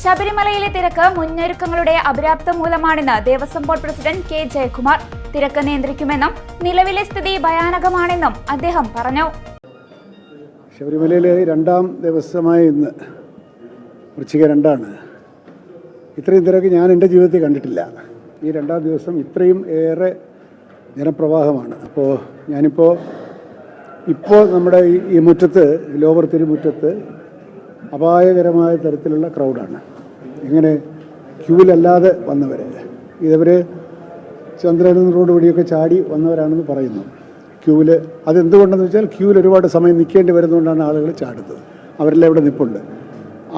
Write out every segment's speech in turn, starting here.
ശബരിമലയിലെ തിരക്ക് മുന്നൊരുക്കങ്ങളുടെ അപര്യാപ്തം മൂലമാണെന്ന് Devaswom board president K Jayakumar. തിരക്ക് നിയന്ത്രിക്കുമെന്നും നിലവിലെ സ്ഥിതി ഭയാനകമാണെന്നും അദ്ദേഹം പറഞ്ഞു. ശബരിമലയിലെ രണ്ടാം ദിവസമായ ഇന്ന് വൃശ്ചിക 2 ഇത്രയും തിരക്ക് ഞാൻ എൻ്റെ ജീവിതത്തിൽ കണ്ടിട്ടില്ല. ഈ രണ്ടാം ദിവസം ഇത്രയും ഏറെ ജനപ്രവാഹമാണ്. അപ്പോൾ ഞാനിപ്പോൾ നമ്മുടെ ഈ മുറ്റത്ത്, ലോവർ തിരുമുറ്റത്ത് അപായകരമായ തരത്തിലുള്ള ക്രൗഡാണ്. ഇങ്ങനെ ക്യൂവിലല്ലാതെ വന്നവർ, ഇതവർ ചന്ദ്രൻ റോഡ് വഴിയൊക്കെ ചാടി വന്നവരാണെന്ന് പറയുന്നു. ക്യൂവിൽ അതെന്തുകൊണ്ടെന്ന് വെച്ചാൽ ക്യൂവിൽ ഒരുപാട് സമയം നിൽക്കേണ്ടി വരുന്നതുകൊണ്ടാണ് ആളുകൾ ചാടുന്നത്. അവരെല്ലാം ഇവിടെ നിൽപ്പുണ്ട്.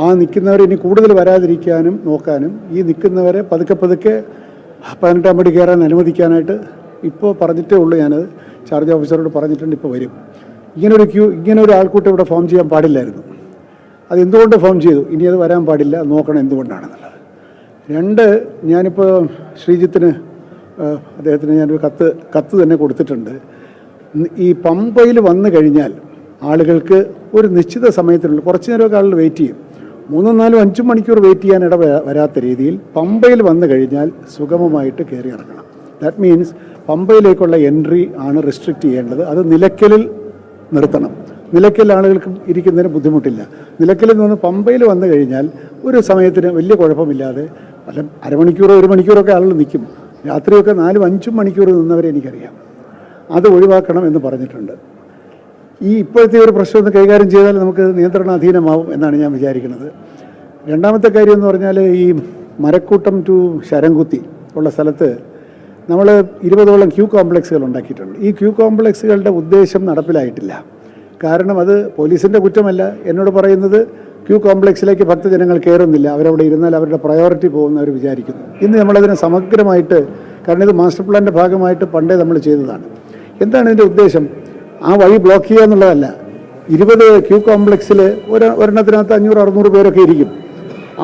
ആ നിൽക്കുന്നവർ ഇനി കൂടുതൽ വരാതിരിക്കാനും നോക്കാനും ഈ നിൽക്കുന്നവരെ പതുക്കെ 18-ാം പടി കയറാൻ അനുവദിക്കാനായിട്ട് ഇപ്പോൾ പറഞ്ഞിട്ടേ ഉള്ളൂ. ഞാനത് ചാർജ് ഓഫീസറോട് പറഞ്ഞിട്ടുണ്ട്. ഇപ്പോൾ വരും. ഇങ്ങനെ ഒരു ആൾക്കൂട്ടം ഇവിടെ ഫോം ചെയ്യാൻ പാടില്ലായിരുന്നു. അതെന്തുകൊണ്ട് ഫോം ചെയ്തു? ഇനി അത് വരാൻ പാടില്ല, നോക്കണം എന്തുകൊണ്ടാണെന്നുള്ളത്. 2, ഞാനിപ്പോൾ ശ്രീജിത്തിന്, അദ്ദേഹത്തിന് ഞാനൊരു കത്ത് തന്നെ കൊടുത്തിട്ടുണ്ട്. ഈ പമ്പയിൽ വന്നു കഴിഞ്ഞാൽ ആളുകൾക്ക് ഒരു നിശ്ചിത സമയത്തിനുള്ളിൽ, കുറച്ച് നേരമൊക്കെ ആളുകൾ വെയിറ്റ് ചെയ്യും, 3, 4, 5 മണിക്കൂർ വെയിറ്റ് ചെയ്യാൻ വരാത്ത രീതിയിൽ പമ്പയിൽ വന്നു കഴിഞ്ഞാൽ സുഗമമായിട്ട് കയറി ഇറങ്ങണം. ദാറ്റ് മീൻസ് പമ്പയിലേക്കുള്ള എൻട്രി ആണ് റെസ്ട്രിക്റ്റ് ചെയ്യേണ്ടത്. അത് നിലയ്ക്കലിൽ നിർത്തണം. നിലയ്ക്കൽ ആളുകൾക്ക് ഇരിക്കുന്നതിന് ബുദ്ധിമുട്ടില്ല. നിലയ്ക്കലിൽ നിന്ന് പമ്പയിൽ വന്നു കഴിഞ്ഞാൽ ഒരു സമയത്തിന് വലിയ കുഴപ്പമില്ലാതെ അരമണിക്കൂറോ 1 മണിക്കൂറൊക്കെ ആളുകൾ നിൽക്കും. രാത്രിയൊക്കെ 4, 5 മണിക്കൂർ നിന്നവരെ എനിക്കറിയാം. അത് ഒഴിവാക്കണം എന്ന് പറഞ്ഞിട്ടുണ്ട്. ഇപ്പോഴത്തെ ഒരു പ്രശ്നം ഒന്ന് കൈകാര്യം ചെയ്താൽ നമുക്ക് നിയന്ത്രണാധീനമാവും എന്നാണ് ഞാൻ വിചാരിക്കുന്നത്. രണ്ടാമത്തെ കാര്യം എന്ന് പറഞ്ഞാൽ, ഈ മരക്കൂട്ടം ടു ശരംകുത്തി ഉള്ള സ്ഥലത്ത് നമ്മൾ 20ഓളം ക്യൂ കോംപ്ലക്സുകൾ ഉണ്ടാക്കിയിട്ടുണ്ട്. ഈ ക്യൂ കോംപ്ലക്സുകളുടെ ഉദ്ദേശം നടപ്പിലായിട്ടില്ല. കാരണം അത് പോലീസിൻ്റെ കുറ്റമല്ല. എന്നോട് പറയുന്നത് ക്യൂ കോംപ്ലക്സിലേക്ക് ഭക്തജനങ്ങൾ കയറുന്നില്ല, അവരവിടെ ഇരുന്നാൽ അവരുടെ പ്രയോറിറ്റി പോകുന്നവർ വിചാരിക്കുന്നു. ഇന്ന് നമ്മളതിനെ സമഗ്രമായിട്ട്, കാരണം ഇത് മാസ്റ്റർ പ്ലാൻ്റെ ഭാഗമായിട്ട് പണ്ടേ നമ്മൾ ചെയ്തതാണ്. എന്താണ് ഇതിൻ്റെ ഉദ്ദേശം? ആ വഴി ബ്ലോക്ക് ചെയ്യുക എന്നുള്ളതല്ല. 20 ക്യൂ കോംപ്ലക്സിൽ ഒരെണ്ണത്തിനകത്ത് 500-600 പേരൊക്കെ ഇരിക്കും.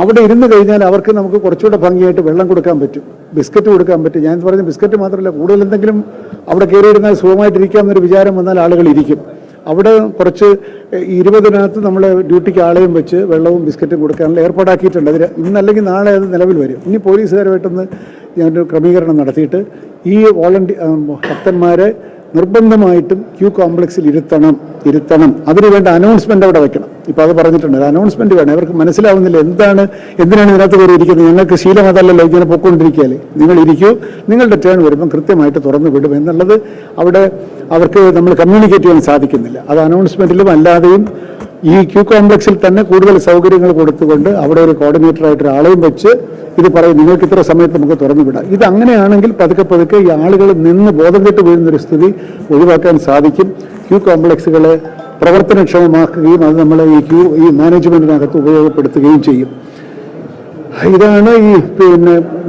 അവിടെ ഇരുന്ന് കഴിഞ്ഞാൽ അവർക്ക് നമുക്ക് കുറച്ചുകൂടെ ഭംഗിയായിട്ട് വെള്ളം കൊടുക്കാൻ പറ്റും, ബിസ്ക്കറ്റ് കൊടുക്കാൻ പറ്റും. ഞാൻ പറഞ്ഞ ബിസ്ക്കറ്റ് മാത്രമല്ല, കൂടുതൽ എന്തെങ്കിലും അവിടെ കയറിയിരുന്നാൽ സുഖമായിട്ടിരിക്കാമെന്നൊരു വിചാരം വന്നാൽ ആളുകൾ ഇരിക്കും. അവിടെ കുറച്ച് 20-നകത്ത് നമ്മൾ ഡ്യൂട്ടിക്ക് ആളെയും വെച്ച് വെള്ളവും ബിസ്ക്കറ്റും കൊടുക്കാനുള്ള ഏർപ്പാടാക്കിയിട്ടുണ്ട്. ഇന്നല്ലെങ്കിൽ നാളെ അത് നിലവിൽ വരും. ഇനി പോലീസുകാരുമായിട്ടൊന്ന് ഞാനൊരു ക്രമീകരണം നടത്തിയിട്ട് ഈ ഭക്തന്മാരെ നിർബന്ധമായിട്ടും ക്യൂ കോംപ്ലക്സിൽ ഇരുത്തണം. അതിനുവേണ്ട അനൗൺസ്മെൻ്റ് അവിടെ വെക്കണം. ഇപ്പോൾ അത് പറഞ്ഞിട്ടുണ്ട്. ഒരു അനൗൺസ്മെൻറ്റ് വേണം. അവർക്ക് മനസ്സിലാവുന്നില്ല എന്തിനാണ് ഇതിനകത്ത് കയറി ഇരിക്കുന്നത്. ഞങ്ങൾക്ക് ശീലം അതല്ലല്ലോ ഇങ്ങനെ പൊയ്ക്കൊണ്ടിരിക്കുകയല്ലേ. നിങ്ങൾ ഇരിക്കൂ, നിങ്ങളുടെ ടേൺ വരുമ്പം കൃത്യമായിട്ട് തുറന്നു വിടും എന്നുള്ളത് അവിടെ അവർക്ക് നമ്മൾ കമ്മ്യൂണിക്കേറ്റ് ചെയ്യാൻ സാധിക്കുന്നില്ല. അത് അനൗൺസ്മെൻറ്റിലും അല്ലാതെയും ഈ ക്യൂ കോംപ്ലക്സിൽ തന്നെ കൂടുതൽ സൗകര്യങ്ങൾ കൊടുത്തുകൊണ്ട് അവിടെ ഒരു കോർഡിനേറ്ററായിട്ട് ഒരാളെയും വെച്ച് ഇത് പറയും, നിങ്ങൾക്ക് ഇത്ര സമയത്ത് നമുക്ക് തുറന്നു വിടാം. ഇത് അങ്ങനെയാണെങ്കിൽ പതുക്കെ ഈ ആളുകൾ നിന്ന് ബോധം കെട്ട് വീഴുന്നൊരു സ്ഥിതി ഒഴിവാക്കാൻ സാധിക്കും. ക്യൂ കോംപ്ലക്സുകളെ പ്രവർത്തനക്ഷമമാക്കുകയും അത് നമ്മൾ ഈ മാനേജ്മെൻറ്റിനകത്ത് ഉപയോഗപ്പെടുത്തുകയും ചെയ്യും. ഇതാണ്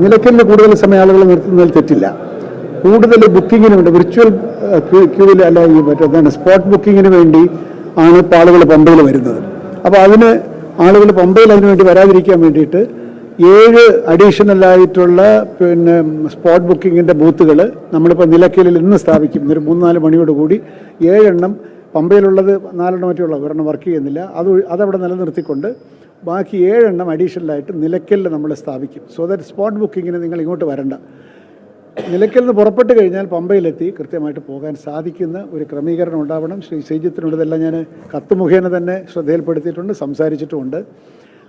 നിലയ്ക്കലിന് കൂടുതൽ സമയം ആളുകൾ നിർത്തുന്നതിൽ തെറ്റില്ല. കൂടുതൽ ബുക്കിങ്ങിന് വേണ്ടി വിർച്വൽ ക്യൂവിൽ അല്ല, സ്പോട്ട് ബുക്കിങ്ങിന് വേണ്ടി ആണ് ഇപ്പോൾ ആളുകൾ പമ്പയിൽ വരുന്നത്. അപ്പോൾ അതിന് ആളുകൾ പമ്പയിൽ അതിനുവേണ്ടി വരാതിരിക്കാൻ വേണ്ടിയിട്ട് 7 അഡീഷണലായിട്ടുള്ള സ്പോട്ട് ബുക്കിങ്ങിൻ്റെ ബൂത്തുകൾ നമ്മളിപ്പോൾ നിലയ്ക്കലിൽ ഇന്ന് സ്ഥാപിക്കും. ഒരു 3-4 മണിയോട് കൂടി 7 എണ്ണം, പമ്പയിലുള്ളത് 4 മറ്റുള്ള ഒരെണ്ണം വർക്ക് ചെയ്യുന്നില്ല, അതവിടെ നിലനിർത്തിക്കൊണ്ട് ബാക്കി 7 എണ്ണം അഡീഷണലായിട്ട് നിലയ്ക്കലിൽ നമ്മൾ സ്ഥാപിക്കും. സോ ദാറ്റ് സ്പോട്ട് ബുക്കിങ്ങിന് നിങ്ങൾ ഇങ്ങോട്ട് വരണ്ട. നിലയ്ക്കൽ നിന്ന് പുറപ്പെട്ട് കഴിഞ്ഞാൽ പമ്പയിലെത്തി കൃത്യമായിട്ട് പോകാൻ സാധിക്കുന്ന ഒരു ക്രമീകരണം ഉണ്ടാവണം. ശ്രീജിത്തിനോട് ഇതെല്ലാം ഞാൻ കത്ത് മുഖേന തന്നെ ശ്രദ്ധയിൽപ്പെടുത്തിയിട്ടുണ്ട്, സംസാരിച്ചിട്ടുമുണ്ട്.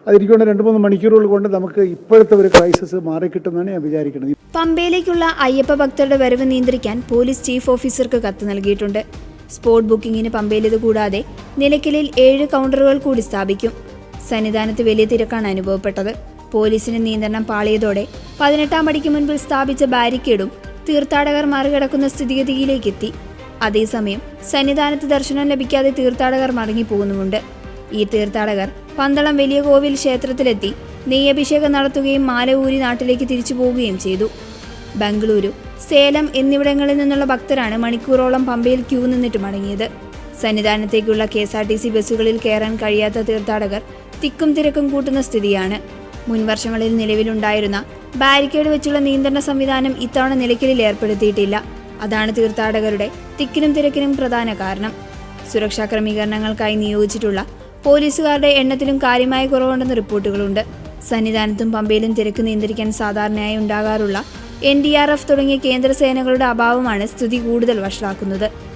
അതിരിക്കൊണ്ട് 2-3 മണിക്കൂറുകൾ കൊണ്ട് നമുക്ക് ഇപ്പോഴത്തെ ഒരു ക്രൈസിസ് മാറിക്കിട്ടുമെന്നാണ് ഞാൻ വിചാരിക്കുന്നത്. പമ്പയിലേക്കുള്ള അയ്യപ്പ ഭക്തരുടെ വരവ് നിയന്ത്രിക്കാൻ പോലീസ് ചീഫ് ഓഫീസർക്ക് കത്ത് നൽകിയിട്ടുണ്ട്. സ്പോട്ട് ബുക്കിങ്ങിന് പമ്പയിലേത് കൂടാതെ നിലയ്ക്കലിൽ 7 കൗണ്ടറുകൾ കൂടി സ്ഥാപിക്കും. സന്നിധാനത്ത് വലിയ തിരക്കാണ് അനുഭവപ്പെട്ടത്. പോലീസിന് നിയന്ത്രണം പാളിയതോടെ 18-ാം പടിക്ക് മുൻപിൽ സ്ഥാപിച്ച ബാരിക്കേഡും തീർത്ഥാടകർ മറികടക്കുന്ന സ്ഥിതിഗതിയിലേക്കെത്തി. അതേസമയം സന്നിധാനത്ത് ദർശനം ലഭിക്കാതെ തീർത്ഥാടകർ മടങ്ങിപ്പോകുന്നുമുണ്ട്. ഈ തീർത്ഥാടകർ പന്തളം വലിയ കോവിൽ ക്ഷേത്രത്തിലെത്തി നെയ്യഭിഷേകം നടത്തുകയും മാല ഊരി നാട്ടിലേക്ക് തിരിച്ചു പോവുകയും ചെയ്തു. ബംഗളൂരു, സേലം എന്നിവിടങ്ങളിൽ നിന്നുള്ള ഭക്തരാണ് മണിക്കൂറോളം പമ്പയിൽ ക്യൂ നിന്നിട്ട് മടങ്ങിയത്. സന്നിധാനത്തേക്കുള്ള KSRTC ബസ്സുകളിൽ കയറാൻ കഴിയാത്ത തീർത്ഥാടകർ തിക്കും തിരക്കും കൂട്ടുന്ന സ്ഥിതിയാണ്. മുൻവർഷങ്ങളിൽ നിലവിലുണ്ടായിരുന്ന ബാരിക്കേഡ് വെച്ചുള്ള നിയന്ത്രണ സംവിധാനം ഇത്തവണ നിലയ്ക്കലിൽ ഏർപ്പെടുത്തിയിട്ടില്ല. അതാണ് തീർത്ഥാടകരുടെ തിക്കിനും തിരക്കിനും പ്രധാന കാരണം. സുരക്ഷാ ക്രമീകരണങ്ങൾക്കായി നിയോഗിച്ചിട്ടുള്ള പോലീസുകാരുടെ എണ്ണത്തിലും കാര്യമായ കുറവുണ്ടെന്ന് റിപ്പോർട്ടുകളുണ്ട്. സന്നിധാനത്തും പമ്പയിലും തിരക്ക് നിയന്ത്രിക്കാൻ സാധാരണയായി ഉണ്ടാകാറുള്ള NDRF തുടങ്ങിയ കേന്ദ്ര സേനകളുടെ അഭാവമാണ് സ്ഥിതി കൂടുതൽ വഷളാക്കുന്നത്.